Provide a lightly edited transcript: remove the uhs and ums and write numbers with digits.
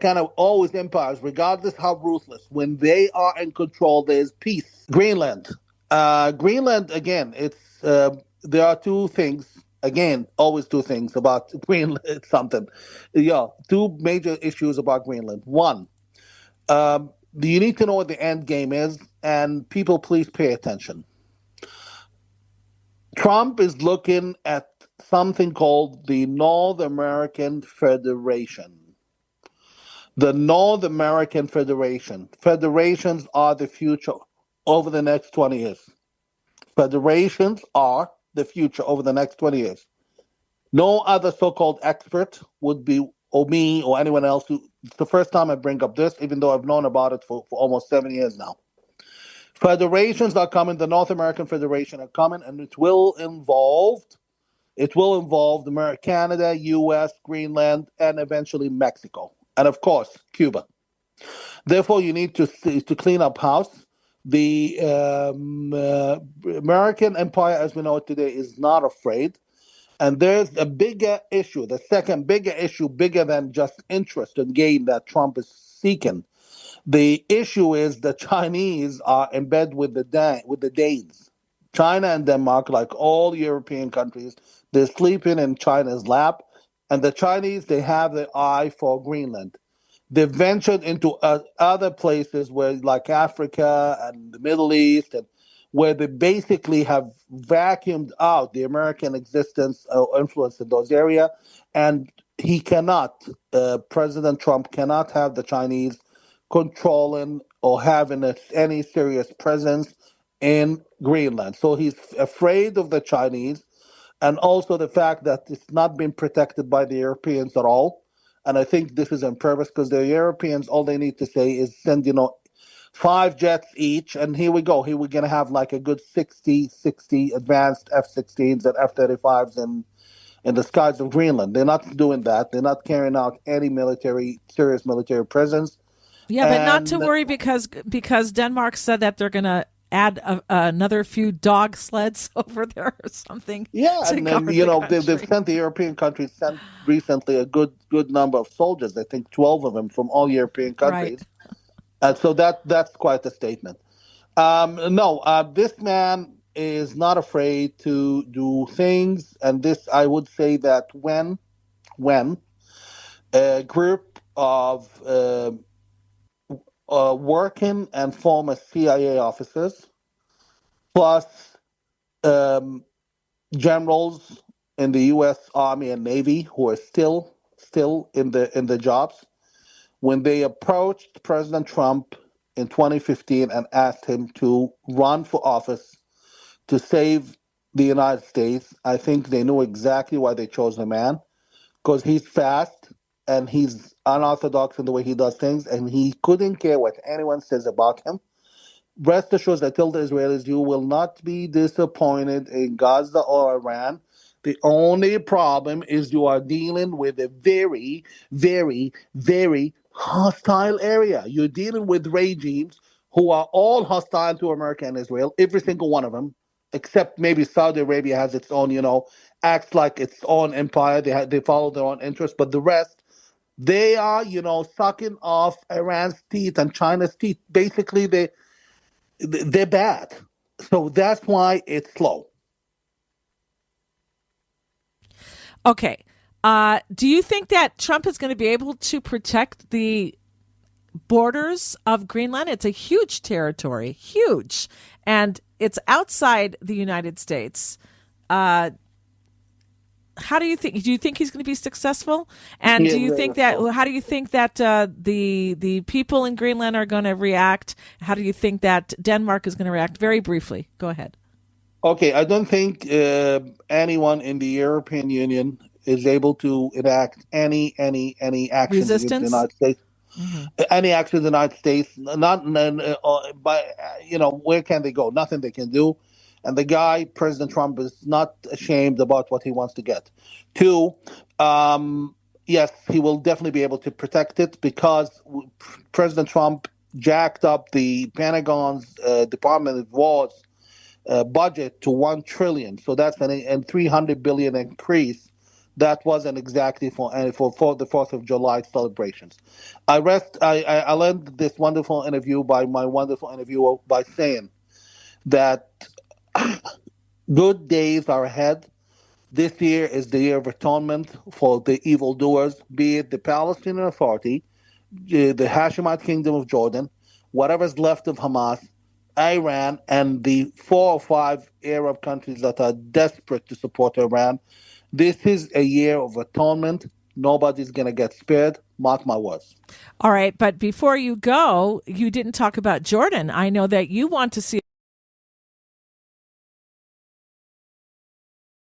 kind of always empires, regardless how ruthless. When they are in control, there's peace. Greenland, Greenland again. There are two things. Again, always two things about Greenland. Something, yeah. Two major issues about Greenland. One, you need to know what the end game is, and people, please pay attention. Trump is looking at something called the North American Federation. The North American Federation. Federations are the future over the next 20 years. Federations are the future over the next 20 years. No other so called expert would be, or me, or anyone else who. It's the first time I bring up this, even though I've known about it for almost 7 years now. Federations are coming, the North American Federation are coming, and it will involve Canada, US, Greenland, and eventually Mexico. And of course, Cuba. Therefore, you need to clean up house. The American empire, as we know it today, is not afraid. And there's a bigger issue, the second bigger issue, bigger than just interest and gain that Trump is seeking. The issue is the Chinese are in bed with the Danes. China and Denmark, like all European countries, they're sleeping in China's lap. And the Chinese, they have their eye for Greenland. They've ventured into other places where, like Africa and the Middle East, and where they basically have vacuumed out the American existence or influence in those areas. And President Trump cannot have the Chinese controlling or having any serious presence in Greenland. So he's afraid of the Chinese, and also the fact that it's not been protected by the Europeans at all. And I think this is on purpose because the Europeans, all they need to say is send, 5 jets each, and here we go. Here we're going to have like a good 60 advanced F-16s and F-35s in the skies of Greenland. They're not doing that. They're not carrying out any serious military presence. Yeah, but not to And worry because Denmark said that they're going to add another few dog sleds over there or something yeah, to and then guard the they've country. sent the European countries sent recently a good number of soldiers. I think 12 of them from all European Right. countries, and so that's quite a statement. No, this man is not afraid to do things, and this I would say that when a group of working and former CIA officers plus um, generals in the U.S. Army and Navy who are still in the jobs. When they approached President Trump in 2015 and asked him to run for office to save the United States, I think they knew exactly why they chose the man because he's fast and he's unorthodox in the way he does things, and he couldn't care what anyone says about him. Rest assured, I tell the Israelis, you will not be disappointed in Gaza or Iran. The only problem is you are dealing with a very, very, very hostile area. You're dealing with regimes who are all hostile to America and Israel, every single one of them, except maybe Saudi Arabia has its own, acts like its own empire. They follow their own interests, but the rest, they are, sucking off Iran's teeth and China's teeth. Basically, they're bad. So that's why it's slow. Okay. Do you think that Trump is going to be able to protect the borders of Greenland? It's a huge territory, huge, and it's outside the United States. Uh, how do you think? Do you think he's going to be successful? And do Yeah, you very think much that? so. How do you think that the people in Greenland are going to react? How do you think that Denmark is going to react? Very briefly, go ahead. Okay, I don't think anyone in the European Union is able to enact any actions against the Resistance. United States. Hmm. Any actions in the United States, not by where can they go? Nothing they can do. And the guy, President Trump, is not ashamed about what he wants to get. Two, yes, he will definitely be able to protect it because President Trump jacked up the Pentagon's Department of War's budget to 1 trillion. So that's an 300 billion increase That wasn't exactly for the Fourth of July celebrations. I'll end this wonderful interview by my wonderful interviewer by saying that good days are ahead. This year is the year of atonement for the evildoers, be it the Palestinian Authority, the Hashemite Kingdom of Jordan, whatever's left of Hamas, Iran, and the 4 or 5 Arab countries that are desperate to support Iran. This is a year of atonement. Nobody's going to get spared. Mark my words. All right, but before you go, you didn't talk about Jordan. I know that you want to see